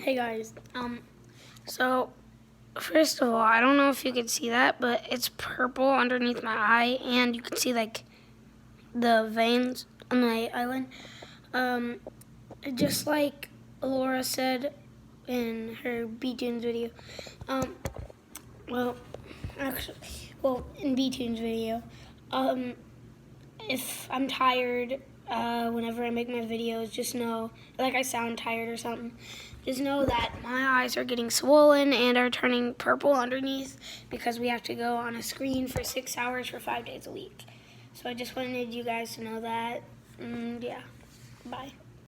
Hey guys, so first of all, I don't know if you could see that, but it's purple underneath my eye, and you can see like the veins on my eyelid. Just like Laura said in her B-Tunes video. Um, well, actually, in B-Tunes video, if I'm tired, whenever I make my videos, just know, like I sound tired or something, just know that my eyes are getting swollen and are turning purple underneath because we have to go on a screen for 6 hours for 5 days a week. So I just wanted you guys to know that. Yeah, bye.